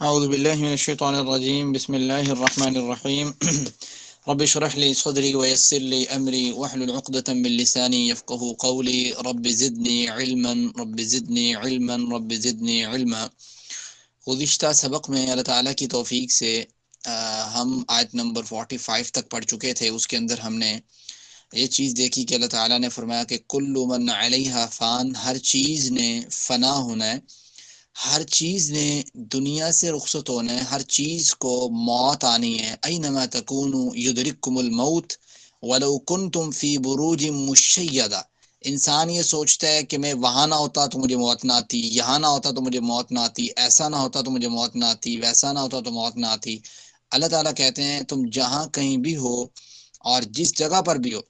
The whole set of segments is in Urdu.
اعوذ باللہ من الشیطان الرجیم بسم اللہ الرحمن الرحیم رب اشرح لی صدری ویسر لی امری واحلل عقدۃ من لسانی یفقهوا قولی رب زدنی علما رب زدنی علما رب زدنی علما۔ گزشتہ سبق میں اللہ تعالیٰ کی توفیق سے ہم آیت نمبر 45 تک پڑھ چکے تھے۔ اس کے اندر ہم نے یہ چیز دیکھی کہ اللہ تعالیٰ نے فرمایا کہ کل من علیہا فان، ہر چیز نے فنا ہونا ہے، ہر چیز نے دنیا سے رخصت ہونا ہے، ہر چیز کو موت آنی ہے۔ اینما تکونوا یدرککم الموت ولو کنتم فی بروج مشیدہ۔ انسان یہ سوچتا ہے کہ میں وہاں نہ ہوتا تو مجھے موت نہ آتی، یہاں نہ ہوتا تو مجھے موت نہ آتی، ایسا نہ ہوتا تو مجھے موت نہ آتی، ویسا نہ ہوتا تو موت نہ آتی۔ اللہ تعالیٰ کہتے ہیں تم جہاں کہیں بھی ہو اور جس جگہ پر بھی ہو،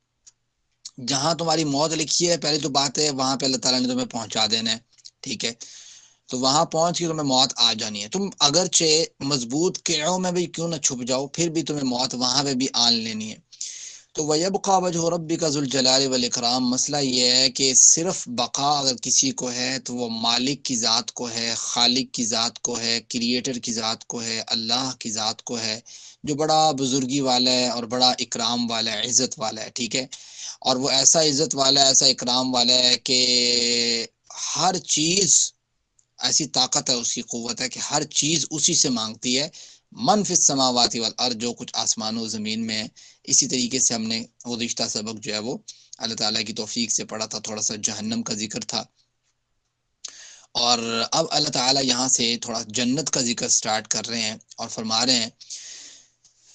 جہاں تمہاری موت لکھی ہے، پہلی تو بات ہے وہاں پہ اللہ تعالیٰ نے تمہیں پہنچا دینا ہے، ٹھیک ہے؟ تو وہاں پہنچ کے تمہیں موت آ جانی ہے۔ تم اگرچہ مضبوط قلعوں میں بھی کیوں نہ چھپ جاؤ، پھر بھی تمہیں موت وہاں پہ بھی آن لینی ہے۔ تو وَيَبْقَى وَجْهُ رَبِّكَ ذُو الْجَلَالِ وَالْإِكْرَامِ، مسئلہ یہ ہے کہ صرف بقا اگر کسی کو ہے تو وہ مالک کی ذات کو ہے، خالق کی ذات کو ہے، کریٹر کی ذات کو ہے، اللہ کی ذات کو ہے، جو بڑا بزرگی والا ہے اور بڑا اکرام والا ہے، عزت والا ہے، ٹھیک ہے؟ اور وہ ایسا عزت والا ہے، ایسا اکرام والا ہے کہ ہر چیز، ایسی طاقت ہے، اس کی قوت ہے کہ ہر چیز اسی سے مانگتی ہے۔ من فی السماوات والارض، جو کچھ آسمان و زمین میں ہے۔ اسی طریقے سے ہم نے گزشتہ سبق جو ہے وہ اللہ تعالیٰ کی توفیق سے پڑھا تھا، تھوڑا سا جہنم کا ذکر تھا، اور اب اللہ تعالیٰ یہاں سے تھوڑا جنت کا ذکر سٹارٹ کر رہے ہیں اور فرما رہے ہیں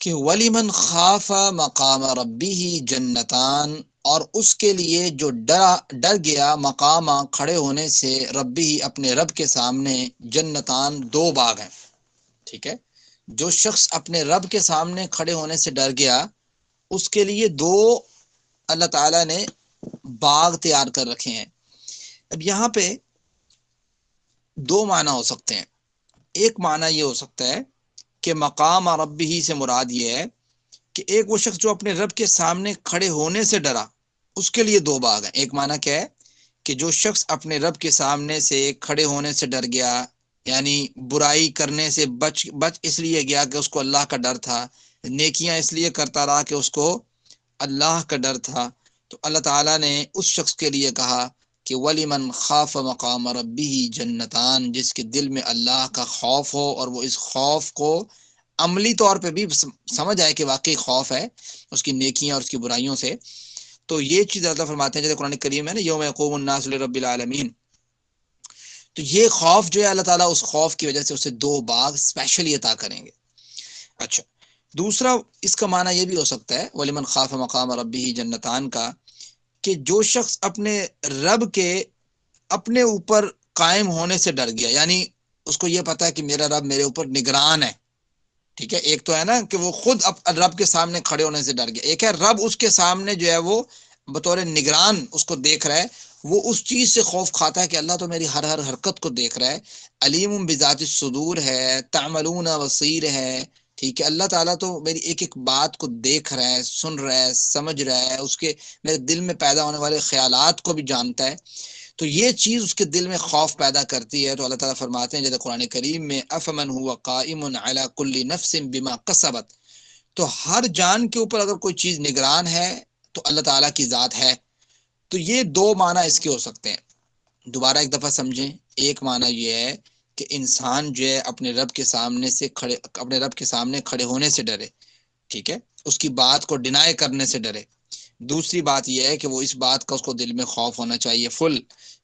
کہ وَلِمَنْ خَافَ مَقَامَ رَبِّهِ جَنَّتَانِ، اور اس کے لیے جو ڈر گیا مقام کھڑے ہونے سے، ربی اپنے رب کے سامنے، جنتان دو باغ ہیں، ٹھیک ہے؟ جو شخص اپنے رب کے سامنے کھڑے ہونے سے ڈر گیا، اس کے لیے دو اللہ تعالیٰ نے باغ تیار کر رکھے ہیں۔ اب یہاں پہ دو معنی ہو سکتے ہیں۔ ایک معنی یہ ہو سکتا ہے کہ مقام ربی سے مراد یہ ہے کہ ایک وہ شخص جو اپنے رب کے سامنے کھڑے ہونے سے ڈرا، اس کے لیے دو باغ ہیں۔ ایک معنی کیا ہے کہ جو شخص اپنے رب کے سامنے سے کھڑے ہونے سے ڈر گیا، یعنی برائی کرنے سے بچ اس لیے گیا کہ اس کو اللہ کا ڈر تھا، نیکیاں اس لیے کرتا رہا کہ اس کو اللہ کا ڈر تھا، تو اللہ تعالیٰ نے اس شخص کے لیے کہا کہ وَلِمَنْ خَافَ مَقَامَ رَبِّهِ جَنَّتَانِ، جس کے دل میں اللہ کا خوف ہو اور وہ اس خوف کو عملی طور پہ بھی سمجھ آئے کہ واقعی خوف ہے اس کی نیکیاں اور اس کی برائیوں سے، تو یہ چیز اللہ فرماتے ہیں، جیسے قرآن کریم ہے نا، یوم یقوم الناس لرب العالمین، تو یہ خوف جو ہے اللہ تعالیٰ اس خوف کی وجہ سے اسے دو باغ اسپیشلی عطا کریں گے۔ اچھا، دوسرا اس کا معنی یہ بھی ہو سکتا ہے وَلِمَنْ خَافَ مَقَامَ رَبِّهِ جَنَّتَانِ کا، کہ جو شخص اپنے رب کے اپنے اوپر قائم ہونے سے ڈر گیا، یعنی اس کو یہ پتا ہے کہ میرا رب میرے اوپر نگران ہے، ٹھیک ہے؟ ایک تو ہے نا کہ وہ خود رب کے سامنے کھڑے ہونے سے ڈر گیا، ایک ہے رب اس کے سامنے جو ہے وہ بطور نگران اس کو دیکھ رہا ہے، وہ اس چیز سے خوف کھاتا ہے کہ اللہ تو میری ہر حرکت کو دیکھ رہا ہے، علیم بذات الصدور ہے، تعملون بصیر ہے، ٹھیک ہے؟ اللہ تعالیٰ تو میری ایک ایک بات کو دیکھ رہا ہے، سن رہا ہے، سمجھ رہا ہے، اس کے میرے دل میں پیدا ہونے والے خیالات کو بھی جانتا ہے، تو یہ چیز اس کے دل میں خوف پیدا کرتی ہے۔ تو اللہ تعالیٰ فرماتے ہیں جیسے قرآن کریم میں افمن هو قائم علی کل نفس بما کسبت، تو ہر جان کے اوپر اگر کوئی چیز نگران ہے تو اللہ تعالیٰ کی ذات ہے۔ تو یہ دو معنی اس کے ہو سکتے ہیں، دوبارہ ایک دفعہ سمجھیں۔ ایک معنی یہ ہے کہ انسان جو ہے اپنے رب کے سامنے کھڑے ہونے سے ڈرے، ٹھیک ہے؟ اس کی بات کو ڈینائی کرنے سے ڈرے۔ دوسری بات یہ ہے کہ وہ اس بات کا اس کو دل میں خوف ہونا چاہیے فل،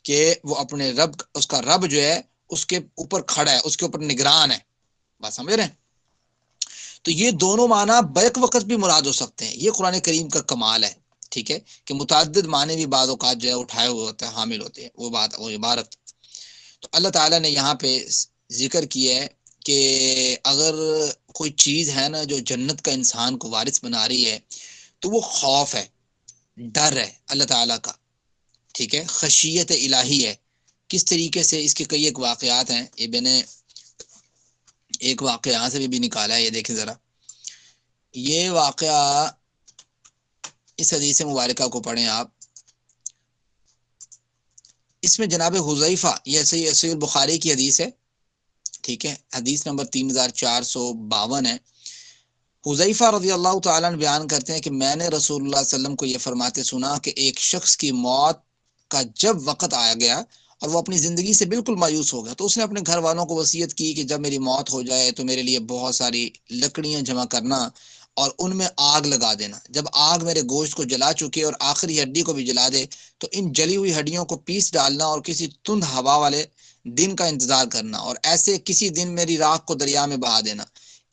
کہ وہ اپنے رب، اس کا رب جو ہے اس کے اوپر کھڑا ہے، اس کے اوپر نگران ہے۔ بات سمجھ رہے ہیں؟ تو یہ دونوں معنی بیک وقت بھی مراد ہو سکتے ہیں، یہ قرآن کریم کا کمال ہے، ٹھیک ہے؟ کہ متعدد معنی بھی بعض اوقات جو ہے اٹھائے ہوئے ہوتے ہیں، حامل ہوتے ہیں، وہ عبارت۔ تو اللہ تعالیٰ نے یہاں پہ ذکر کیا ہے کہ اگر کوئی چیز ہے نا جو جنت کا انسان کو وارث بنا رہی ہے، تو وہ خوف ہے، ڈر ہے اللہ تعالیٰ کا، ٹھیک ہے؟ خشیت الہی ہے۔ کس طریقے سے؟ اس کے کئی ایک واقعات ہیں، یہ میں نے ایک واقعہ یہاں سے بھی نکالا ہے، یہ دیکھیں ذرا، یہ واقعہ اس حدیث مبارکہ کو پڑھیں آپ، اس میں جناب حذیفہ، یہ صحیح بخاری کی حدیث ہے، ٹھیک ہے، حدیث نمبر 3452 ہے۔ حذیفہ رضی اللہ تعالیٰ عنہ بیان کرتے ہیں کہ میں نے رسول اللہ صلی اللہ علیہ وسلم کو یہ فرماتے سنا کہ ایک شخص کی موت کا جب وقت آیا گیا اور وہ اپنی زندگی سے بالکل مایوس ہو گیا، تو اس نے اپنے گھر والوں کو وصیت کی کہ جب میری موت ہو جائے تو میرے لیے بہت ساری لکڑیاں جمع کرنا اور ان میں آگ لگا دینا، جب آگ میرے گوشت کو جلا چکے اور آخری ہڈی کو بھی جلا دے تو ان جلی ہوئی ہڈیوں کو پیس ڈالنا اور کسی تند ہوا والے دن کا انتظار کرنا، اور ایسے کسی دن میری راکھ کو دریا میں بہا دینا۔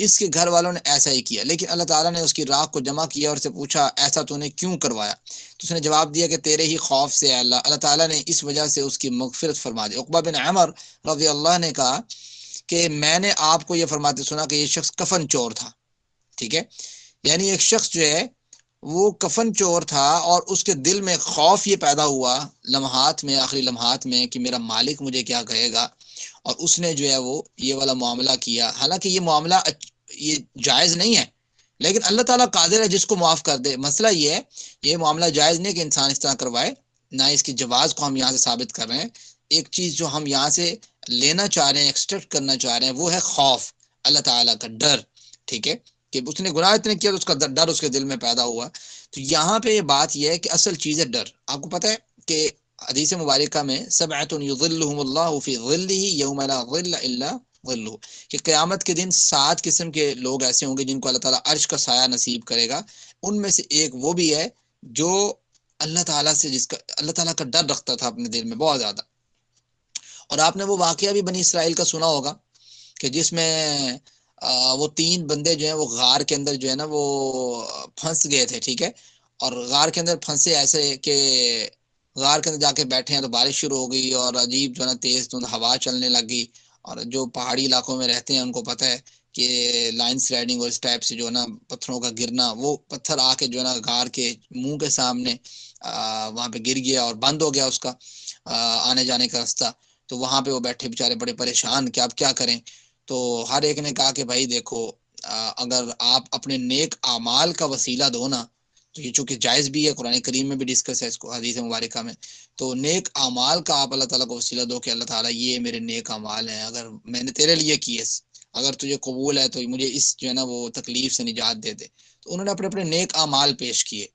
اس کے گھر والوں نے ایسا ہی کیا، لیکن اللہ تعالیٰ نے اس کی راکھ کو جمع کیا اور اسے پوچھا ایسا تو نے کیوں کروایا؟ تو اس نے جواب دیا کہ تیرے ہی خوف سے اللہ اللہ تعالیٰ نے اس وجہ سے اس کی مغفرت فرما دی۔ عقبہ بن عمر رضی اللہ نے کہا کہ میں نے آپ کو یہ فرماتے سنا کہ یہ شخص کفن چور تھا، ٹھیک ہے، یعنی ایک شخص جو ہے وہ کفن چور تھا اور اس کے دل میں خوف یہ پیدا ہوا لمحات میں، آخری لمحات میں، کہ میرا مالک مجھے کیا کہے گا، اور اس نے جو ہے وہ یہ والا معاملہ کیا۔ حالانکہ یہ معاملہ یہ جائز نہیں ہے، لیکن اللہ تعالیٰ قادر ہے جس کو معاف کر دے۔ مسئلہ یہ ہے، یہ معاملہ جائز نہیں کہ انسان اس طرح کروائے، نہ اس کی جواز کو ہم یہاں سے ثابت کر رہے ہیں۔ ایک چیز جو ہم یہاں سے لینا چاہ رہے ہیں، ایکسٹریکٹ کرنا چاہ رہے ہیں، وہ ہے خوف، اللہ تعالیٰ کا ڈر، ٹھیک ہے، کہ اس نے گناہ اتنے کیا تو اس کا ڈر اس کے دل میں پیدا ہوا۔ تو یہاں پہ یہ بات یہ ہے کہ اصل چیز ہے ڈر۔ آپ کو پتہ ہے کہ حدیث مبارکہ میں سبعۃ یظلھم اللہ فی ظلہ یوم لا ظل الا ظلہ، کہ قیامت کے دن 7 قسم کے لوگ ایسے ہوں گے جن کو اللہ تعالیٰ عرش کا سایہ نصیب کرے گا۔ ان میں سے ایک وہ بھی ہے جو اللہ تعالیٰ سے جس کا اللہ تعالیٰ کا ڈر رکھتا تھا اپنے دل میں بہت زیادہ۔ اور آپ نے وہ واقعہ بھی بنی اسرائیل کا سنا ہوگا کہ جس میں وہ 3 بندے جو ہیں وہ غار کے اندر جو ہے نا وہ پھنس گئے تھے، ٹھیک ہے، اور غار کے اندر پھنسے ایسے کہ غار کے اندر جا کے بیٹھے ہیں تو بارش شروع ہو گئی اور عجیب جو ہے نا تیز ہوا چلنے لگی، اور جو پہاڑی علاقوں میں رہتے ہیں ان کو پتہ ہے کہ لائن سلائڈنگ اور اس ٹائپ سے جو ہے نا پتھروں کا گرنا، وہ پتھر آ کے جو ہے نا غار کے منہ کے سامنے وہاں پہ گر گیا اور بند ہو گیا اس کا آنے جانے کا راستہ۔ تو وہاں پہ وہ بیٹھے بیچارے بڑے پریشان کہ اب کیا کریں۔ تو ہر ایک نے کہا کہ بھائی دیکھو، اگر آپ اپنے نیک اعمال کا وسیلہ دو نا، تو یہ چونکہ جائز بھی ہے، قرآن کریم میں بھی ڈسکس ہے اس کو حدیث مبارکہ میں، تو نیک اعمال کا آپ اللہ تعالیٰ کو وسیلہ دو کہ اللہ تعالیٰ یہ میرے نیک اعمال ہیں، اگر میں نے تیرے لیے کیے، اگر تجھے قبول ہے تو مجھے اس جو ہے نا وہ تکلیف سے نجات دے دے۔ تو انہوں نے اپنے اپنے نیک اعمال پیش کیے،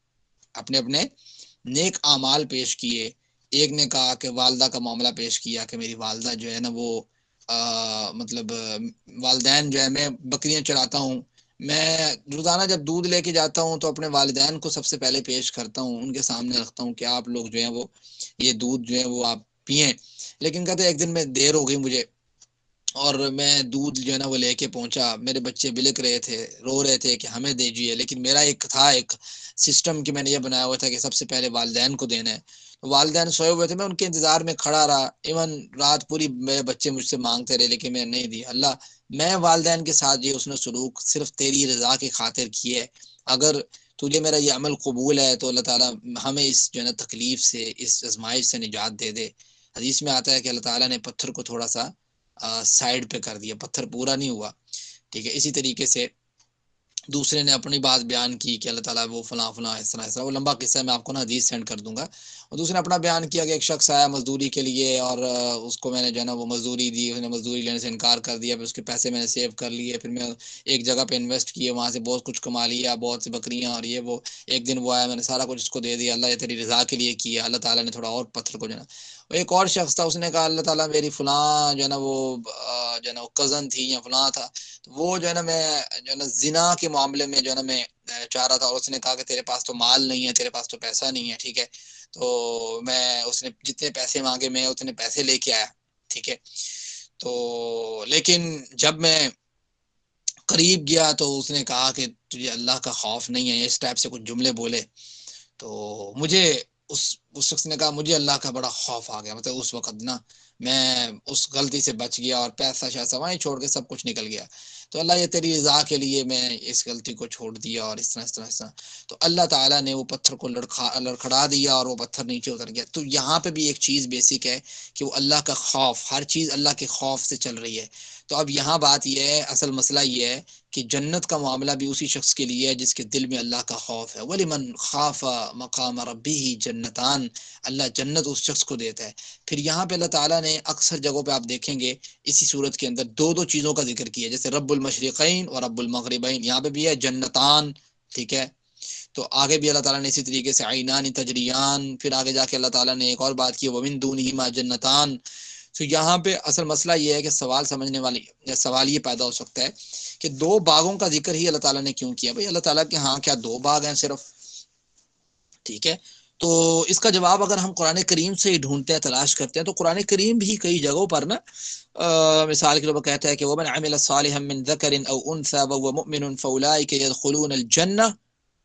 اپنے اپنے نیک اعمال پیش کیے۔ ایک نے کہا کہ والدہ کا معاملہ پیش کیا کہ میری والدہ جو ہے نا وہ مطلب والدین جو ہے، میں بکریاں چراتا ہوں، میں روزانہ جب دودھ لے کے جاتا ہوں تو اپنے والدین کو سب سے پہلے پیش کرتا ہوں، ان کے سامنے رکھتا ہوں کہ آپ لوگ جو ہیں وہ یہ دودھ جو ہے وہ آپ پئیں۔ لیکن کہتے ایک دن میں دیر ہو گئی مجھے، اور میں دودھ جو ہے نا وہ لے کے پہنچا، میرے بچے بلک رہے تھے، رو رہے تھے کہ ہمیں دیجیے، لیکن میرا ایک سسٹم کہ میں نے یہ بنایا ہوا تھا کہ سب سے پہلے والدین کو دینا ہے۔ والدین سوئے ہوئے تھے، میں ان کے انتظار میں کھڑا رہا، ایون رات پوری میرے بچے مجھ سے مانگتے رہے لیکن میں نہیں دی۔ اللہ، میں والدین کے ساتھ یہ اس نے سلوک صرف تیری رضا کی خاطر کیے، اگر تجھے میرا یہ عمل قبول ہے تو اللہ تعالیٰ ہمیں اس جو ہے نا تکلیف سے، اس آزمائش سے نجات دے دے۔ حدیث میں آتا ہے کہ اللہ تعالیٰ نے پتھر کو تھوڑا سا سائڈ پہ کر دیا، پتھر پورا نہیں ہوا، ٹھیک ہے۔ اسی طریقے سے دوسرے نے اپنی بات بیان کی کہ اللہ تعالیٰ وہ فلاں فلاں اس طرح، وہ لمبا قصہ ہے، میں آپ کو نا حدیث سینڈ کر دوں گا۔ اور دوسرے نے اپنا بیان کیا کہ ایک شخص آیا مزدوری کے لیے اور اس کو میں نے جو ہے نا وہ مزدوری دی، اس نے مزدوری لینے سے انکار کر دیا، پھر اس کے پیسے میں نے سیو کر لیے، پھر میں ایک جگہ پہ انویسٹ کیے، وہاں سے بہت کچھ کما لیا، بہت سی بکریاں اور یہ وہ، ایک دن وہ آیا میں نے سارا کچھ اس کو دے دیا، اللہ یہ تیری رضا کے لیے کیا، اللہ تعالیٰ نے تھوڑا اور پتھر کو جو ہے نا۔ ایک اور شخص تھا، اس نے کہا اللہ تعالیٰ میری فلاں جو ہے نا وہ جو ہے نا وہ کزن تھی یا فلاں تھا، وہ جو ہے نا میں جو ہے نا زنا کے معاملے میں جو ہے نا میں چاہ رہا تھا، اور اس نے کہا کہ تیرے پاس تو مال نہیں ہے، تیرے پاس تو پیسہ نہیں ہے، ٹھیک ہے، تو اس نے جتنے پیسے مانگے میں اتنے پیسے لے کے آیا، ٹھیک ہے، تو لیکن جب میں قریب گیا تو اس نے کہا کہ تجھے اللہ کا خوف نہیں ہے، اس ٹائپ سے کچھ جملے بولے، تو مجھے اس شخص نے کہا مجھے اللہ کا بڑا خوف آ گیا، مطلب اس وقت نا میں اس غلطی سے بچ گیا اور پیسہ شیسہ وہیں چھوڑ کے سب کچھ نکل گیا، تو اللہ یہ تیری رضا کے لیے میں اس غلطی کو چھوڑ دیا، اور اس طرح تو اللہ تعالیٰ نے وہ پتھر کو لڑکھڑا دیا اور وہ پتھر نیچے اتر گیا۔ تو یہاں پہ بھی ایک چیز بیسک ہے کہ وہ اللہ کا خوف، ہر چیز اللہ کے خوف سے چل رہی ہے۔ تو اب یہاں بات یہ ہے، اصل مسئلہ یہ ہے کہ جنت کا معاملہ بھی اسی شخص کے لیے ہے جس کے دل میں اللہ کا خوف ہے۔ وَلِمَنْ خَافَ مَقَامَ رَبِّهِ جنتان، اللہ جنت اس شخص کو دیتا ہے۔ پھر یہاں پہ اللہ تعالیٰ نے اکثر جگہوں پہ آپ دیکھیں گے اسی صورت کے اندر دو چیزوں کا ذکر کیا، جیسے رب المشرقین اور رب المغربین، یہاں پہ بھی ہے جنتان، ٹھیک ہے۔ تو آگے بھی اللہ تعالیٰ نے اسی طریقے سے عینان تجریان، پھر آگے جا کے اللہ تعالیٰ نے ایک اور بات کی وَمِن دُونِهِمَا جنتان۔ تو یہاں پہ اصل مسئلہ یہ ہے کہ سوال سمجھنے والی سوال یہ پیدا ہو سکتا ہے کہ دو باغوں کا ذکر ہی اللہ تعالیٰ نے کیوں کیا؟ بھئی اللہ تعالیٰ کے ہاں کیا دو باغ ہیں صرف؟ ٹھیک ہے، تو اس کا جواب اگر ہم قرآن کریم سے ہی ڈھونڈتے ہیں، تلاش کرتے ہیں، تو قرآن کریم بھی کئی جگہوں پر نا مثال کے طور پر کہتا ہے کہ وَمَنْ عَمِلَ صَالِحًا مِّن ذَكَرٍ أَوْ أُنثَىٰ وَهُوَ مُؤْمِنٌ فَأُولَٰئِكَ يَدْخُلُونَ الْجَنَّةَ،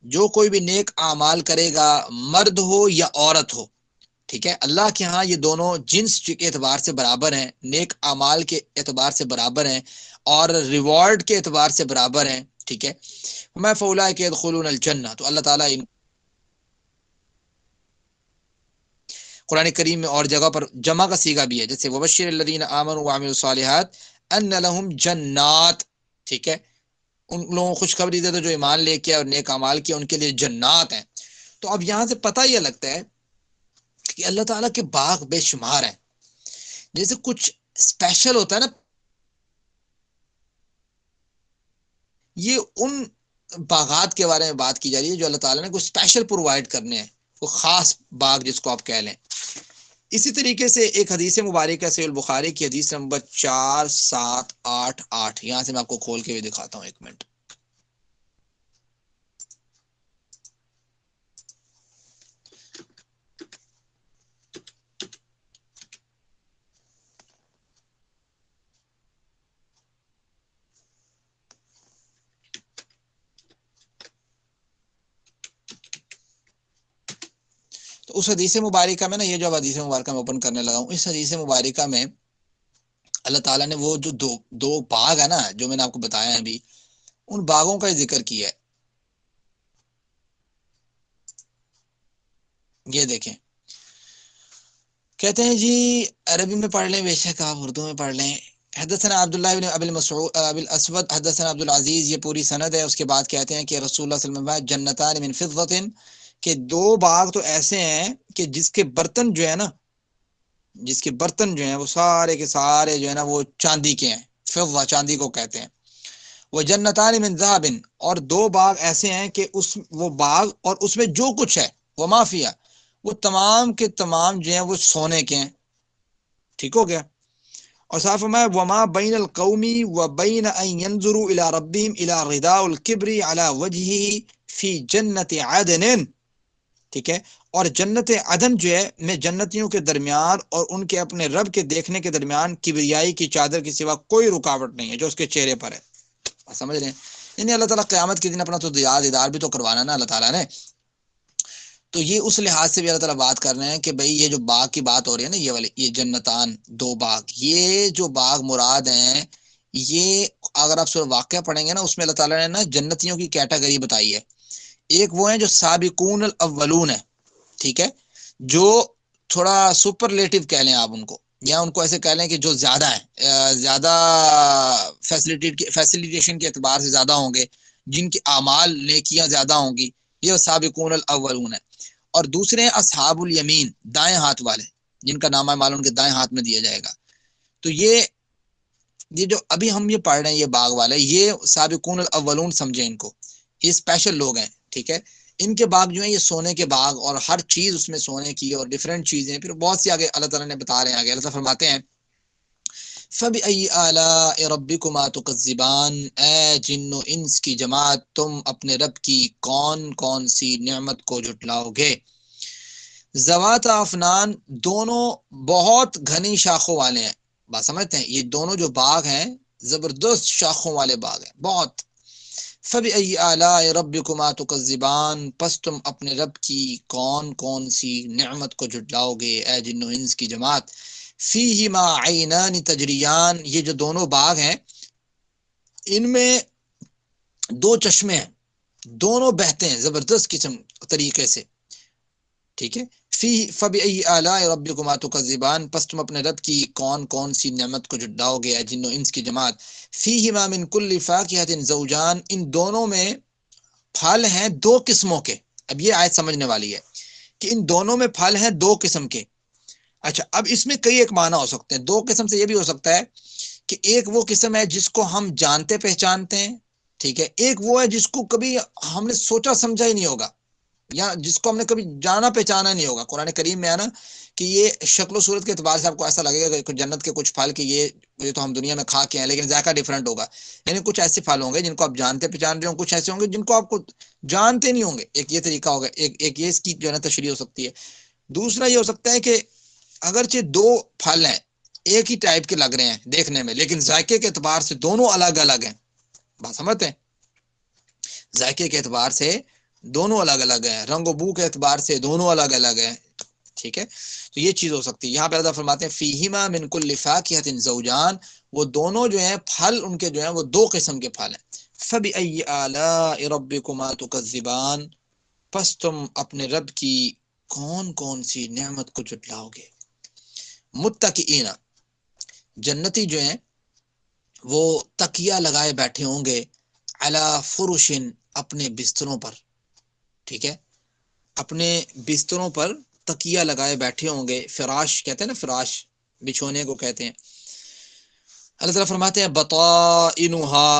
جو کوئی بھی نیک اعمال کرے گا، مرد ہو یا عورت ہو، ٹھیک ہے، اللہ کے ہاں یہ دونوں جنس کے اعتبار سے برابر ہیں، نیک اعمال کے اعتبار سے برابر ہیں اور ریوارڈ کے اعتبار سے برابر ہیں، ٹھیک ہے۔ میں فَأُولَٰئِكَ يَدْخُلُونَ الْجَنَّةَ، تو اللہ تعالیٰ قرآن کریم میں اور جگہ پر جمع کا صیغہ بھی ہے، جیسے وَبَشِّرِ الَّذِينَ آمَنُوا وَعَمِلُوا الصَّالِحَاتِ أَنَّ لَهُمْ جَنَّاتٍ، ٹھیک ہے، ان لوگوں کو خوشخبری دے دو جو ایمان لے کے اور نیک اعمال کیا، ان کے لیے جنات ہیں۔ تو اب یہاں سے پتہ یہ لگتا ہے کہ اللہ تعالیٰ کے باغ بے شمار ہیں، جیسے کچھ اسپیشل ہوتا ہے نا، یہ ان باغات کے بارے میں بات کی جا رہی ہے جو اللہ تعالیٰ نے کوئی اسپیشل پرووائڈ کرنے ہیں، کوئی خاص باغ جس کو آپ کہہ لیں۔ اسی طریقے سے ایک حدیث مبارکہ صحیح البخاری کی حدیث نمبر 4788، یہاں سے میں آپ کو کھول کے بھی دکھاتا ہوں، ایک منٹ۔ تو اس حدیث مبارکہ میں نا، یہ جو حدیث مبارکہ میں اوپن کرنے لگا ہوں، اس حدیث مبارکہ میں اللہ تعالیٰ نے وہ جو دو باغ ہے نا جو میں نے آپ کو بتایا ہے ابھی، ان باغوں کا ذکر کیا ہے۔ یہ دیکھیں، کہتے ہیں جی عربی میں پڑھ لیں، بے شک آپ اردو میں پڑھ لیں۔ حدثنا عبداللہ بن ابی الاسود حدثنا عبد العزیز، یہ پوری سند ہے۔ اس کے بعد کہتے ہیں کہ رسول اللہ صلی اللہ علیہ وسلم جنتان من فضۃ، کہ دو باغ تو ایسے ہیں کہ جس کے برتن جو ہے نا، جس کے برتن جو ہیں وہ سارے کے سارے جو ہے نا وہ چاندی کے ہیں، فضہ چاندی کو کہتے ہیں۔ وہ جنتان من ذهب، اور دو باغ ایسے ہیں کہ وہ باغ اور اس میں جو کچھ ہے وہ مافیا، وہ تمام کے تمام جو ہیں وہ سونے کے ہیں، ٹھیک ہو گیا۔ اور صاف میں وما بین القومی و بین ان ينظروا الى ربهم الى رداء الكبر على وجهه فی جنت عدن، ٹھیک ہے، اور جنت عدن جو ہے میں جنتیوں کے درمیان اور ان کے اپنے رب کے دیکھنے کے درمیان کبریائی کی چادر کے سوا کوئی رکاوٹ نہیں ہے جو اس کے چہرے پر ہے۔ سمجھ رہے ہیں؟ یعنی اللہ تعالیٰ قیامت کے دن اپنا تو دیدار بھی تو کروانا نا اللہ تعالیٰ نے۔ تو یہ اس لحاظ سے بھی اللہ تعالیٰ بات کر رہے ہیں کہ بھئی یہ جو باغ کی بات ہو رہی ہے نا، یہ والے یہ جنتان دو باغ، یہ جو باغ مراد ہیں، یہ اگر آپ سورہ واقعہ پڑھیں گے نا، اس میں اللہ تعالیٰ نے نا جنتیوں کی کیٹیگری بتائی ہے۔ ایک وہ ہیں جو سابقون الاولون ہے، ٹھیک ہے، جو تھوڑا سپرلیٹو کہہ لیں آپ ان کو، یا ان کو ایسے کہہ لیں کہ جو زیادہ ہیں، زیادہ فیسیلیٹیشن کے اعتبار سے زیادہ ہوں گے، جن کے اعمال نیکیاں زیادہ ہوں گی، یہ سابقون الاولون ہے۔ اور دوسرے ہیں اصحاب الیمین، دائیں ہاتھ والے، جن کا نامہ مال ان کے دائیں ہاتھ میں دیا جائے گا۔ تو یہ جو ابھی ہم یہ پڑھ رہے ہیں، یہ باغ والے، یہ سابقون الاولون سمجھیں ان کو، یہ اسپیشل لوگ ہیں، ٹھیک ہے۔ ان کے باغ جو ہیں یہ سونے کے باغ، اور ہر چیز اس میں سونے کی اور ڈیفرنٹ چیزیں، پھر بہت سی آگے اللہ تعالیٰ نے بتا رہے ہیں، آگے اللہ تعالیٰ فرماتے ہیں فَبِأَيِّ آلَاءِ رَبِّكُمَا تُكَذِّبَانِ، اے جن و انس کی جماعت، تم اپنے رب کی کون کون سی نعمت کو جھٹلاؤ گے۔ ذوات افنان، دونوں بہت گھنی شاخوں والے ہیں، بات سمجھتے ہیں، یہ دونوں جو باغ ہیں زبردست شاخوں والے باغ ہیں بہت۔ فَبِأَيِّ آلَاءِ رَبِّكُمَا تُكَذِّبَانِ، پس تم اپنے رب کی کون کون سی نعمت کو جھٹلاؤ گے، اے جن و انس کی جماعت۔ فِيهِمَا عَيْنَانِ تَجْرِيَانِ، یہ جو دونوں باغ ہیں ان میں دو چشمے ہیں، دونوں بہتے ہیں زبردست قسم طریقے سے، ٹھیک ہے۔ فبأي آلاء ربكما تكذبان، پس تم اپنے رب کی کون کون سی نعمت کو جھٹلاؤ گے، جن و انس کی جماعت۔ فیہما من کل فاکہۃ زوجان، ان دونوں میں پھل ہیں دو قسموں کے۔ اب یہ آیت سمجھنے والی ہے کہ ان دونوں میں پھل ہیں دو قسم کے۔ اچھا، اب اس میں کئی ایک معنی ہو سکتے ہیں۔ دو قسم سے یہ بھی ہو سکتا ہے کہ ایک وہ قسم ہے جس کو ہم جانتے پہچانتے ہیں، ٹھیک ہے، ایک وہ ہے جس کو کبھی ہم نے سوچا سمجھا ہی نہیں ہوگا، یا جس کو ہم نے کبھی جانا پہچانا نہیں ہوگا۔ قرآن کریم میں ہے نا کہ یہ شکل و صورت کے اعتبار سے آپ کو ایسا لگے گا کہ جنت کے کچھ پھل کہ یہ تو ہم دنیا میں کھا کے ہیں، لیکن ذائقہ ڈیفرنٹ ہوگا۔ یعنی کچھ ایسے پھل ہوں گے جن کو آپ جانتے پہچان رہے ہوں، کچھ ایسے ہوں گے جن کو آپ کو جانتے نہیں ہوں گے۔ ایک یہ طریقہ ہوگا، ایک یہ اس کی جو ہے نا تشریح ہو سکتی ہے۔ دوسرا یہ ہو سکتا ہے کہ اگرچہ دو پھل ہیں، ایک ہی ٹائپ کے لگ رہے ہیں دیکھنے میں، لیکن ذائقے کے اعتبار سے دونوں الگ الگ ہیں۔ بات سمجھتے ہیں؟ ذائقے کے اعتبار سے دونوں الگ الگ ہیں، رنگ و بو کے اعتبار سے دونوں الگ الگ ہیں، ٹھیک ہے۔ تو یہ چیز ہو سکتی ہے۔ یہاں پہ اللہ فرماتے ہیں فیہما من کل فاکہۃ زوجان، وہ دونوں جو ہیں پھل ان کے جو ہیں وہ دو قسم کے پھل ہیں۔ فبأي آلاء ربكما تكذبان، پس تم اپنے رب کی کون کون سی نعمت کو جھٹلاؤ گے۔ متکئین، جنتی جو ہیں وہ تکیہ لگائے بیٹھے ہوں گے، علی فرشن، اپنے بستروں پر، ٹھیک ہے، اپنے بستروں پر تکیہ لگائے بیٹھے ہوں گے۔ فراش کہتے ہیں نا، فراش بچھونے کو کہتے ہیں۔ اللہ تعالیٰ فرماتے ہیں بطائنہا،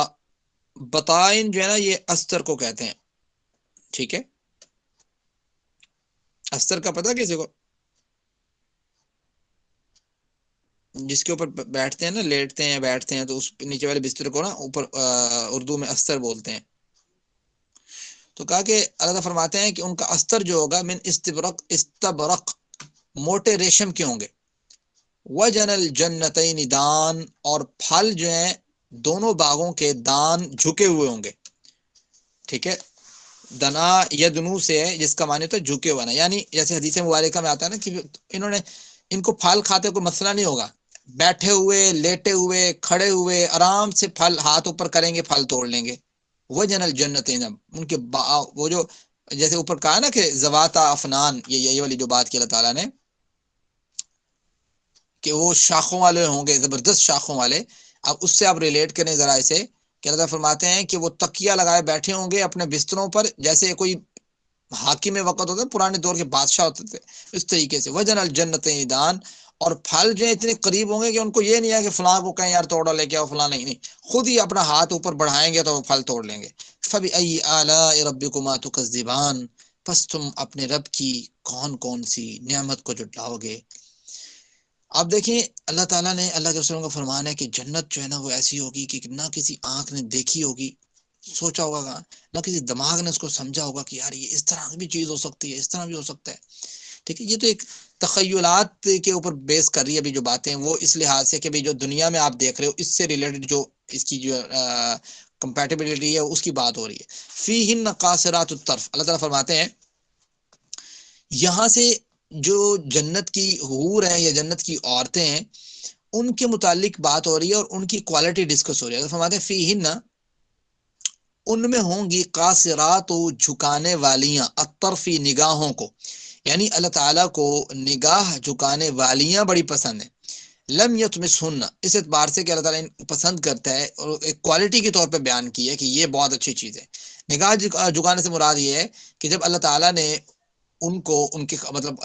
بطائن جو ہے نا یہ استر کو کہتے ہیں، ٹھیک ہے۔ استر کا پتہ کسی کو؟ جس کے اوپر بیٹھتے ہیں نا، لیٹتے ہیں بیٹھتے ہیں، تو اس نیچے والے بستر کو نا اوپر اردو میں استر بولتے ہیں۔ تو کہا کہ اللہ فرماتے ہیں کہ ان کا استر جو ہوگا من استبرق، موٹے ریشم کے ہوں گے۔ وجن الجنتین دان، اور پھل جو ہیں دونوں باغوں کے دان جھکے ہوئے ہوں گے، ٹھیک ہے۔ دنا یدنو سے ہے، جس کا معنی ہوتا ہے جھکے ہوا نا، یعنی جیسے حدیث مبارکہ میں آتا ہے نا کہ انہوں نے ان کو پھل کھاتے کوئی مسئلہ نہیں ہوگا، بیٹھے ہوئے لیٹے ہوئے کھڑے ہوئے آرام سے پھل ہاتھ اوپر کریں گے، پھل توڑ لیں گے۔ وجن الجنتین، ان کے وہ جو جیسے اوپر کہا نا کہ زواتا افنان، یہ والی جو بات کی اللہ تعالیٰ نے کہ وہ شاخوں والے ہوں گے، زبردست شاخوں والے۔ اب اس سے آپ ریلیٹ کریں ذرا اسے کہ اللہ تعالیٰ فرماتے ہیں کہ وہ تکیہ لگائے بیٹھے ہوں گے اپنے بستروں پر، جیسے کوئی حاکم وقت ہوتا ہے، پرانے دور کے بادشاہ ہوتے تھے، اس طریقے سے۔ وجن الجنتین دان، اور پھل جو ہے اتنے قریب ہوں گے کہ ان کو یہ نہیں ہے کہ فلاں کو کہیں یار توڑا لے کے آؤ، فلاں نہیں، خود ہی اپنا ہاتھ اوپر بڑھائیں گے تو وہ پھل توڑ لیں گے۔ فبأي آلاء ربكما تكذبان، پس تم اپنے رب کی کون کون سی نعمت کو جھٹلاؤ گے۔ اب دیکھیں اللہ تعالیٰ نے، اللہ کے رسول کا فرمان ہے کہ جنت جو ہے نا وہ ایسی ہوگی کہ نہ کسی آنکھ نے دیکھی ہوگی، سوچا ہوگا، نہ کسی دماغ نے اس کو سمجھا ہوگا کہ یار یہ اس طرح بھی چیز ہو سکتی ہے، اس طرح بھی ہو سکتا ہے، ٹھیک ہے۔ یہ تو ایک تخیلات کے اوپر بیس کر رہی ہے ابھی جو باتیں، وہ اس لحاظ سے کہ بھی جو دنیا میں آپ دیکھ رہے ہو اس سے ریلیٹڈ جو اس کی جو کمپیٹیبلٹی ہے اس کی بات ہو رہی ہے۔ فیہن قاصرات الطرف، اللہ تعالیٰ فرماتے ہیں یہاں سے جو جنت کی حور ہیں یا جنت کی عورتیں ہیں ان کے متعلق بات ہو رہی ہے اور ان کی کوالٹی ڈسکس ہو رہی ہے۔ فرماتے ہیں فیہن، ان میں ہوں گی قاصرات، جھکانے والیاں، الطرفی، نگاہوں کو، یعنی اللہ تعالیٰ کو نگاہ جھکانے والیاں بڑی پسند ہیں۔ لم یطمثہن، اس اعتبار سے کہ اللہ تعالیٰ پسند کرتا ہے اور ایک کوالٹی کے طور پہ بیان کی ہے کہ یہ بہت اچھی چیز ہے۔ نگاہ جھکانے سے مراد یہ ہے کہ جب اللہ تعالیٰ نے ان کو ان کے مطلب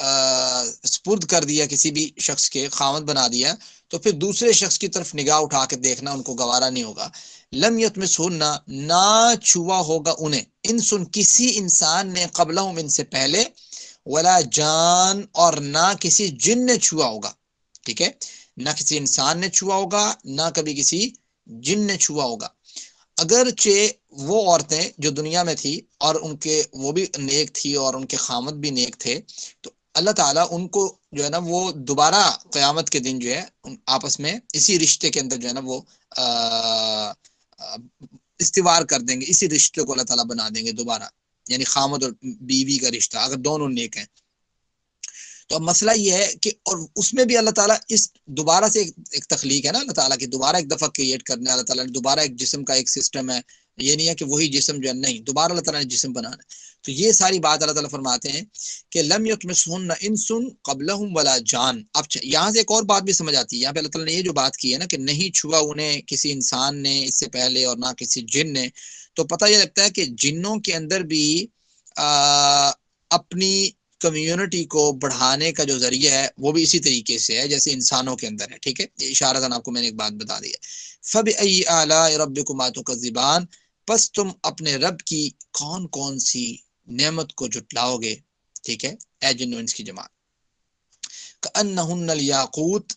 سپرد کر دیا، کسی بھی شخص کے خاوند بنا دیا، تو پھر دوسرے شخص کی طرف نگاہ اٹھا کے دیکھنا ان کو گوارا نہیں ہوگا۔ لم یطمثہن، نہ چھوا ہوگا انہیں، انسن، کسی انسان نے، قبلہم، ان سے پہلے، ولا جان، اور نہ کسی جن نے چھوا ہوگا، ٹھیک ہے، نہ کسی انسان نے چھوا ہوگا، نہ کبھی کسی جن نے چھوا ہوگا۔ اگرچہ وہ عورتیں جو دنیا میں تھی اور ان کے وہ بھی نیک تھی اور ان کے خامد بھی نیک تھے، تو اللہ تعالیٰ ان کو جو ہے نا وہ دوبارہ قیامت کے دن جو ہے آپس میں اسی رشتے کے اندر جو ہے نا وہ استوار کر دیں گے، اسی رشتے کو اللہ تعالیٰ بنا دیں گے دوبارہ، یعنی خامد اور بیوی کا رشتہ اگر دونوں نیک ہیں۔ تو اب مسئلہ یہ ہے کہ اور اس میں بھی اللہ تعالیٰ اس دوبارہ سے ایک تخلیق ہے نا، اللہ تعالیٰ کی دوبارہ ایک دفعہ کریٹ کرنا ہے، اللہ تعالیٰ نے دوبارہ ایک جسم کا ایک سسٹم ہے، یہ نہیں ہے کہ وہی جسم جو ہے، نہیں، دوبارہ اللہ تعالیٰ نے جسم بنانا ہے۔ تو یہ ساری بات اللہ تعالیٰ فرماتے ہیں کہ لم یطمثہن انس قبلہم ولا جان۔ اب یہاں سے ایک اور بات بھی سمجھ آتی ہے، یہاں پہ اللہ تعالیٰ نے یہ جو بات کی ہے نا کہ نہیں چھوا انہیں کسی انسان نے اس سے پہلے اور نہ کسی جن نے، تو پتہ یہ لگتا ہے کہ جنوں کے اندر بھی اپنی کمیونٹی کو بڑھانے کا جو ذریعہ ہے وہ بھی اسی طریقے سے ہے جیسے انسانوں کے اندر ہے، ٹھیک ہے۔ یہ اشارتاً آپ کو میں نے ایک بات بتا دی ہے۔ فَبِأَيِّ آلَاءِ رَبِّكُمَا تُكَذِّبَانِ، پس تم اپنے رب کی کون کون سی نعمت کو جھٹلاؤ گے، ٹھیک ہے، اے جن و انس کی جماعت۔ کأنہن الیاقوت،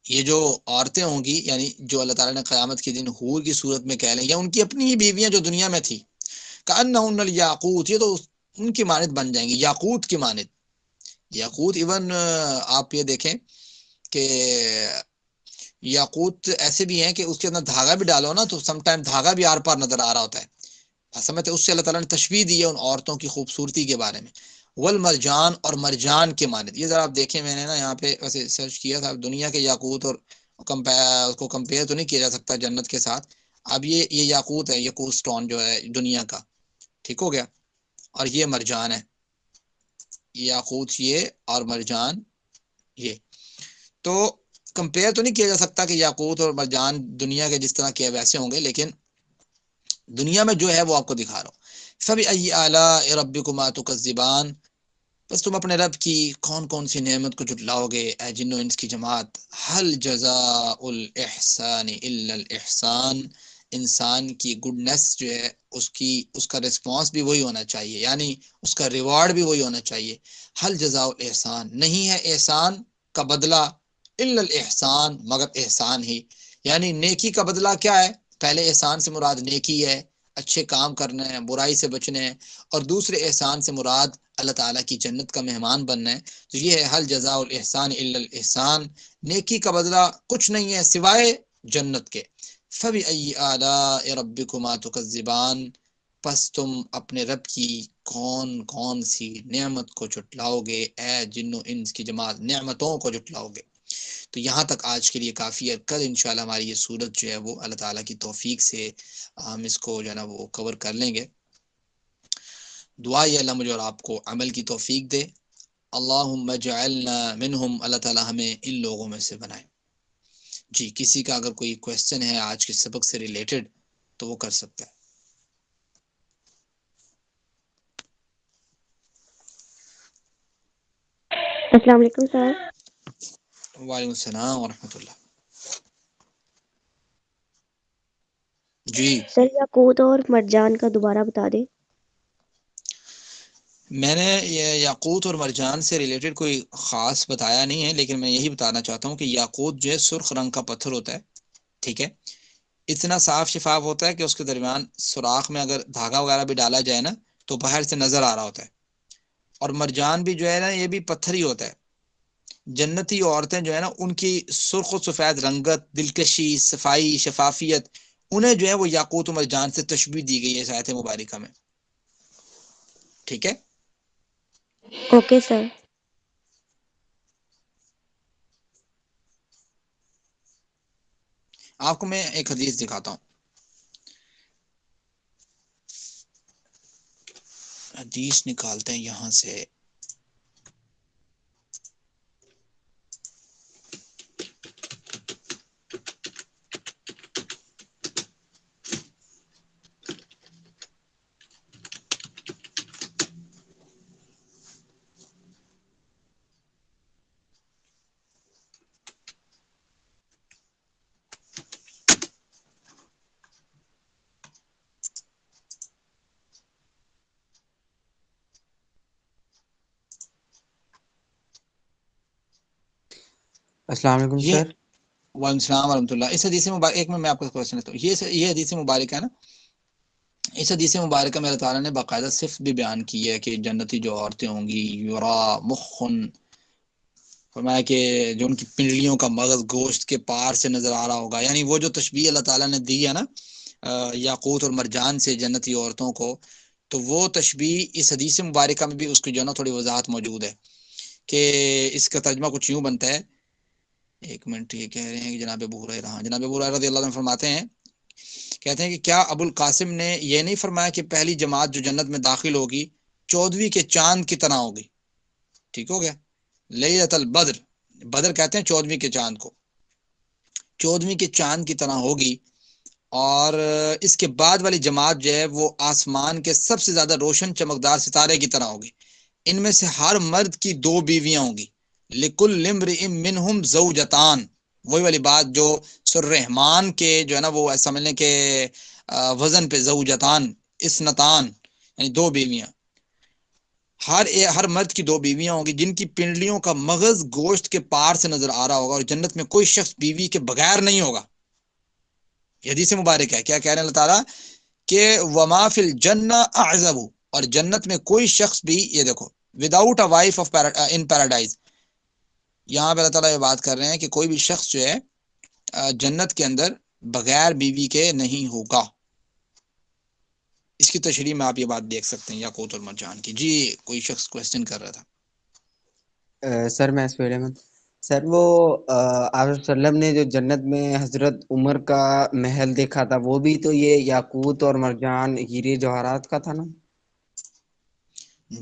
یہ جو عورتیں ہوں گی، یعنی جو اللہ تعالیٰ نے قیامت کے دن حور کی صورت میں کہہ لیں، یا ان کی اپنی ہی بیویاں جو دنیا میں تھی، کأنہن الیاقوت، یہ تو ان کی مانند بن جائیں گی، یاقوت کی مانند۔ یاقوت ایون آپ یہ دیکھیں کہ یاقوت ایسے بھی ہیں کہ اس کے اندر دھاگا بھی ڈالو نا تو سم ٹائم دھاگا بھی آر پار نظر آ رہا ہوتا ہے، سمجھتے، اس سے اللہ تعالیٰ نے تشبیہ دی ہے ان عورتوں کی خوبصورتی کے بارے میں۔ والمرجان، اور مرجان کے مانند، یہ ذرا آپ دیکھیں، میں نے نا یہاں پہ ویسے سرچ کیا تھا، دنیا کے یاقوت اور اس کو کمپیئر تو نہیں کیا جا سکتا جنت کے ساتھ۔ اب یہ یاقوت ہے، یاقوت سٹون جو ہے دنیا کا، ٹھیک ہو گیا، اور یہ مرجان ہے، یاقوت یہ اور مرجان یہ، تو کمپیئر تو نہیں کیا جا سکتا کہ یاقوت اور مرجان دنیا کے جس طرح کے ویسے ہوں گے، لیکن دنیا میں جو ہے وہ آپ کو دکھا رہا ہوں۔ فَبِأَيِّ آلَاءِ رَبِّكُمَا تُكَذِّبَانِ، بس تم اپنے رب کی کون کون سی نعمت کو جھٹلاؤ گے اے جن و انس کی جماعت۔ هل جزاء الاحسان الا الاحسان، انسان کی گڈنس جو ہے اس کا رسپانس بھی وہی ہونا چاہیے، یعنی اس کا ریوارڈ بھی وہی ہونا چاہیے۔ هل جزاء الاحسان، نہیں ہے احسان کا بدلہ الا الاحسان، مگر احسان ہی، یعنی نیکی کا بدلہ کیا ہے؟ پہلے احسان سے مراد نیکی ہے، اچھے کام کرنا ہے، برائی سے بچنا ہے، اور دوسرے احسان سے مراد اللہ تعالیٰ کی جنت کا مہمان بننا ہے۔ تو یہ ہے حل جزاء الاحسان الا الاحسان، نیکی کا بدلہ کچھ نہیں ہے سوائے جنت کے۔ فبأي آلاء ربكما تكذبان، پس تم اپنے رب کی کون کون سی نعمت کو جھٹلاؤ گے اے جن و انس کی جماعت، نعمتوں کو جھٹلاؤ گے۔ تو یہاں تک آج کے لیے کافی ہے، کل انشاءاللہ ہماری یہ صورت جو ہے وہ اللہ تعالیٰ کی توفیق سے ہم اس کو جو ہے نا وہ کور کر لیں گے۔ دعا یہ اللہ مجھے اور آپ کو عمل کی توفیق دے، اللہم اجعلنا منہم، اللہ تعالیٰ ہمیں ان لوگوں میں سے بنائے۔ جی، کسی کا اگر کوئی کویسچن ہے آج کے سبق سے ریلیٹڈ تو وہ کر سکتا ہے۔ السلام علیکم سر۔ وعلیکم السلام ورحمۃ اللہ۔ جی سر یاقوت اور مرجان کا دوبارہ بتا دیں۔ میں نے یہ یاقوت اور مرجان سے ریلیٹڈ کوئی خاص بتایا نہیں ہے، لیکن میں یہی بتانا چاہتا ہوں کہ یاقوت جو ہے سرخ رنگ کا پتھر ہوتا ہے، ٹھیک ہے، اتنا صاف شفاف ہوتا ہے کہ اس کے درمیان سوراخ میں اگر دھاگا وغیرہ بھی ڈالا جائے نا تو باہر سے نظر آ رہا ہوتا ہے۔ اور مرجان بھی جو ہے نا یہ بھی پتھر ہی ہوتا ہے۔ جنتی عورتیں جو ہے نا ان کی سرخ و سفید رنگت، دلکشی، صفائی، شفافیت، انہیں جو ہے وہ یاقوت و مرجان سے تشبیہ دی گئی ہے اس آیت مبارکہ میں، ٹھیک ہے۔ Okay sir. آپ کو میں ایک حدیث دکھاتا ہوں، حدیث نکالتے ہیں یہاں سے۔ السلام علیکم یہ سر۔ وعلیکم السلام ورحمۃ اللہ۔ اس حدیث مبارک، ایک میں آپ کو کوشچن لیتا ہوں، یہ حدیث مبارکہ ہے نا، اس حدیث مبارکہ میں اللہ تعالیٰ نے باقاعدہ صرف بھی بیان کی ہے کہ جنتی جو عورتیں ہوں گی، یورا مخن، فرمایا کہ جو ان کی پنڈلیوں کا مغز گوشت کے پار سے نظر آ رہا ہوگا، یعنی وہ جو تشبیہ اللہ تعالیٰ نے دی ہے نا یاقوت اور مرجان سے جنتی عورتوں کو، تو وہ تشبیہ اس حدیث مبارکہ میں بھی اس کی جو ہے نا تھوڑی وضاحت موجود ہے کہ اس کا ترجمہ کچھ یوں بنتا ہے۔ ایک منٹ، یہ کہہ رہے ہیں کہ جناب ابو ہریرہ رضی اللہ عنہ فرماتے ہیں کہتے ہیں کہ کیا ابو القاسم نے یہ نہیں فرمایا کہ پہلی جماعت جو جنت میں داخل ہوگی 14ویں کے چاند کی طرح ہوگی؟ ٹھیک ہو گیا، لیلۃ البدر، بدر کہتے ہیں 14ویں کے چاند کو، 14ویں کے چاند کی طرح ہوگی، اور اس کے بعد والی جماعت جو ہے وہ آسمان کے سب سے زیادہ روشن چمکدار ستارے کی طرح ہوگی، ان میں سے ہر مرد کی 2 بیویاں ہوں گی، لکل امرئ منہم زوجتان، وہی والی بات جو سر رحمان کے جو ہے نا وہ سمجھنے کے وزن پہ، زوجتان اسنتان یعنی 2 بیویاں، ہر مرد کی 2 بیویاں ہوں گی جن کی پنڈلیوں کا مغز گوشت کے پار سے نظر آ رہا ہوگا، اور جنت میں کوئی شخص بیوی کے بغیر نہیں ہوگا۔ یہ حدیث مبارک ہے، کیا کہہ رہے ہیں اللہ تعالیٰ کہ وما فی الجنہ اعزب، اور جنت میں کوئی شخص بھی، یہ دیکھو without a wife of in paradise, یہاں پہ اللہ تعالیٰ یہ بات کر رہے ہیں کہ کوئی بھی شخص جو ہے جنت کے اندر بغیر بیوی کے نہیں ہوگا۔ اس کی تشریح میں آپ یہ بات دیکھ سکتے ہیں یاقوت المرجان کی۔ جی کوئی شخص کوسچن کر رہا تھا۔ سر میں سویرے احمد سر، وہ آپ وسلم نے جو جنت میں حضرت عمر کا محل دیکھا تھا، وہ بھی تو یہ یاقوت اور مرجان ہیرے جواہرات کا تھا نا؟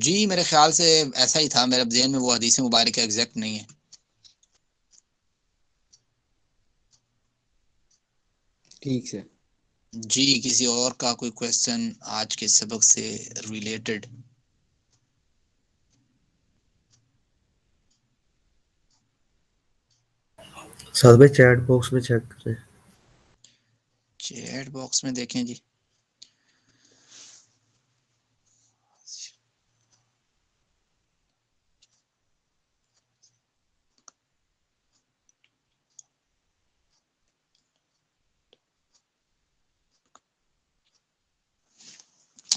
جی میرے خیال سے ایسا ہی تھا، میرے ذہن میں وہ حدیث مبارکہ ایگزیکٹ نہیں ہے۔ ٹھیک سر۔ جی کسی اور کا کوئی کوسچن آج کے سبق سے ریلیٹڈ؟ ساتھ میں چیٹ باکس میں چیک کریں۔ چیٹ باکس میں دیکھیں جی۔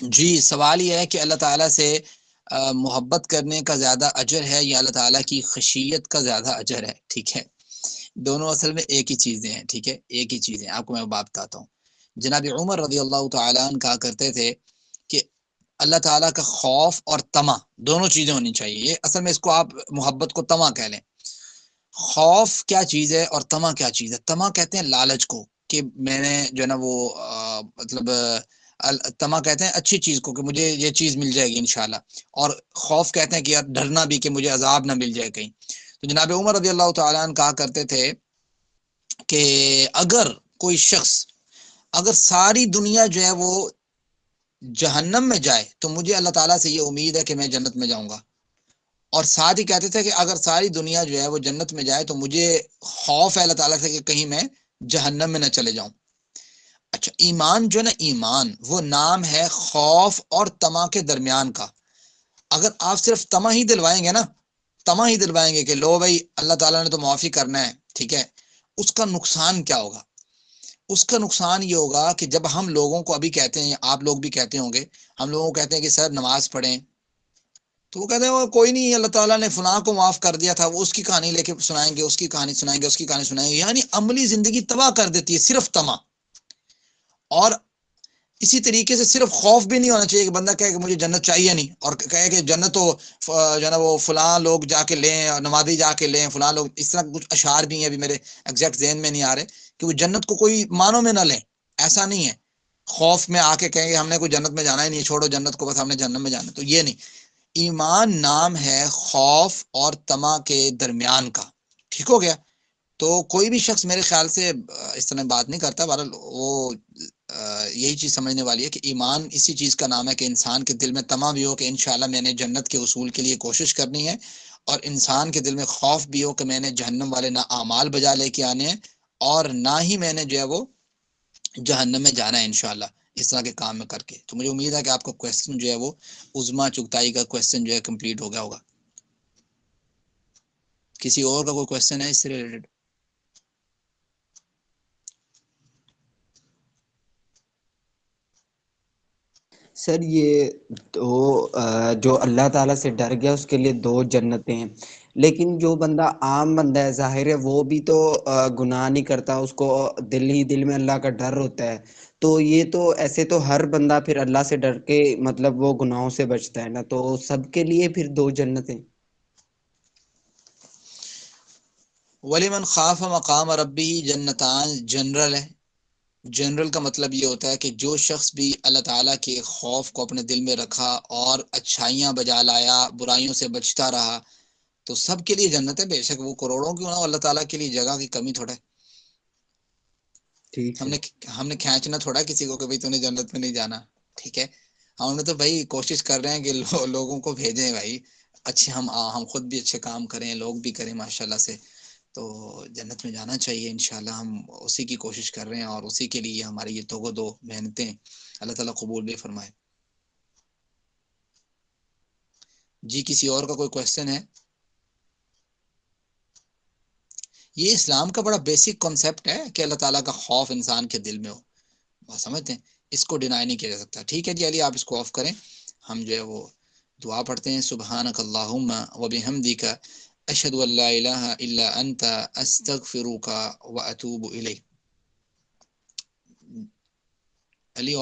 جی سوال یہ ہے کہ اللہ تعالیٰ سے محبت کرنے کا زیادہ اجر ہے یا اللہ تعالیٰ کی خشیت کا زیادہ اجر ہے؟ ٹھیک ہے، دونوں اصل میں ایک ہی چیزیں ہیں، ٹھیک ہے، ایک ہی چیزیں۔ آپ کو میں بات بتاتا ہوں۔ جناب عمر رضی اللہ تعالیٰ عنہ کہا کرتے تھے کہ اللہ تعالیٰ کا خوف اور طمع دونوں چیزیں ہونی چاہیے۔ یہ اصل میں اس کو آپ محبت کو طمع کہہ لیں۔ خوف کیا چیز ہے اور طمع کیا چیز ہے؟ طمع کہتے ہیں لالچ کو، کہ میں نے جو ہے نا وہ مطلب طمع کہتے ہیں اچھی چیز کو کہ مجھے یہ چیز مل جائے گی انشاءاللہ، اور خوف کہتے ہیں کہ یار ڈرنا بھی کہ مجھے عذاب نہ مل جائے کہیں۔ تو جناب عمر رضی اللہ تعالیٰ عنہ کہا کرتے تھے کہ اگر کوئی شخص، اگر ساری دنیا جو ہے وہ جہنم میں جائے تو مجھے اللہ تعالیٰ سے یہ امید ہے کہ میں جنت میں جاؤں گا، اور ساتھ ہی کہتے تھے کہ اگر ساری دنیا جو ہے وہ جنت میں جائے تو مجھے خوف ہے اللہ تعالیٰ سے کہ کہیں میں جہنم میں نہ چلے جاؤں۔ اچھا، ایمان جو ہے نا، ایمان وہ نام ہے خوف اور طمع کے درمیان کا۔ اگر آپ صرف طمع ہی دلوائیں گے نا، طمع ہی دلوائیں گے کہ لو بھائی اللہ تعالیٰ نے تو معافی کرنا ہے، ٹھیک ہے، اس کا نقصان کیا ہوگا؟ اس کا نقصان یہ ہوگا کہ جب ہم لوگوں کو ابھی کہتے ہیں، آپ لوگ بھی کہتے ہوں گے، ہم لوگوں کو کہتے ہیں کہ سر نماز پڑھیں، تو وہ کہتے ہیں وہ کوئی نہیں، اللہ تعالیٰ نے فلاں کو معاف کر دیا تھا، وہ اس کی کہانی لے کے سنائیں گے، اس کی کہانی سنائیں گے، اس کی کہانی سنائیں گے، یعنی عملی زندگی تباہ کر دیتی ہے صرف طمع۔ اور اسی طریقے سے صرف خوف بھی نہیں ہونا چاہیے کہ بندہ کہے کہ مجھے جنت چاہیے نہیں، اور کہے کہ جنت تو جو ہے نا وہ فلاں لوگ جا کے لیں، نمازی جا کے لیں، فلاں لوگ، اس طرح کچھ اشعار بھی ہیں، ابھی میرے ایگزیکٹ ذہن میں نہیں آ رہے، کہ وہ جنت کو کوئی معنوں میں نہ لیں۔ ایسا نہیں ہے، خوف میں آ کے کہیں کہ ہم نے کوئی جنت میں جانا ہی نہیں، چھوڑو جنت کو، بس ہم نے جہنم میں جانا، تو یہ نہیں۔ ایمان نام ہے خوف اور طمع کے درمیان کا، ٹھیک ہو گیا؟ تو کوئی بھی شخص میرے خیال سے اس طرح بات نہیں کرتا، بہرحال وہ یہی چیز سمجھنے والی ہے کہ ایمان اسی چیز کا نام ہے کہ انسان کے دل میں طمع بھی ہو کہ انشاءاللہ میں نے جنت کے حصول کے لیے کوشش کرنی ہے، اور انسان کے دل میں خوف بھی ہو کہ میں نے جہنم والے نہ اعمال بجا لے کے آنے ہیں، اور نہ ہی میں نے جو ہے وہ جہنم میں جانا ہے انشاءاللہ اس طرح کے کام میں کر کے۔ تو مجھے امید ہے کہ آپ کا کویسچن جو ہے وہ عظما چغتائی کا کویسچن جو ہے کمپلیٹ ہو گیا ہوگا۔ کسی اور کا کوئی کویسچن ہے اس سے ریلیٹڈ؟ سر یہ تو جو اللہ تعالیٰ سے ڈر گیا اس کے لیے 2 جنتیں ہیں، لیکن جو بندہ عام بندہ ہے، ظاہر ہے وہ بھی تو گناہ نہیں کرتا، اس کو دل ہی دل میں اللہ کا ڈر ہوتا ہے، تو یہ تو ایسے تو ہر بندہ پھر اللہ سے ڈر کے مطلب وہ گناہوں سے بچتا ہے نا، تو سب کے لیے پھر 2 جنتیں۔ ولیمن خاف مقام ربی جنتان جنرل ہے، جنرل کا مطلب یہ ہوتا ہے کہ جو شخص بھی اللہ تعالیٰ کے خوف کو اپنے دل میں رکھا اور اچھائیاں بجا لایا، برائیوں سے بچتا رہا، تو سب کے لیے جنت ہے، بے شک وہ کروڑوں کیوں نہ ہو، اللہ تعالیٰ کے لیے جگہ کی کمی تھوڑا ہے۔ ٹھیک ہے ہم نے کھینچنا تھوڑا کسی کو کہ بھائی تو نے جنت میں نہیں جانا، ٹھیک ہے، ہم نے تو بھائی کوشش کر رہے ہیں کہ لوگوں کو بھیجیں بھائی، اچھے ہم خود بھی اچھے کام کریں، لوگ بھی کریں ماشاءاللہ سے، تو جنت میں جانا چاہیے انشاءاللہ۔ ہم اسی کی کوشش کر رہے ہیں اور اسی کے لیے ہماری یہ توغ و دو محنتیں اللہ تعالیٰ قبول بھی فرمائے۔ جی کسی اور کا کوئی کویسچن ہے؟ یہ اسلام کا بڑا بیسک کانسیپٹ ہے کہ اللہ تعالیٰ کا خوف انسان کے دل میں ہو، بات سمجھتے ہیں، اس کو ڈینائی نہیں کیا جا سکتا۔ ٹھیک ہے جی علی، آپ اس کو آف کریں، ہم جو ہے وہ دعا پڑھتے ہیں۔ سبحانک اللہم و بحمدک اشہد ان لا الہ الا انت استغفرک و اتوب الیک۔ علی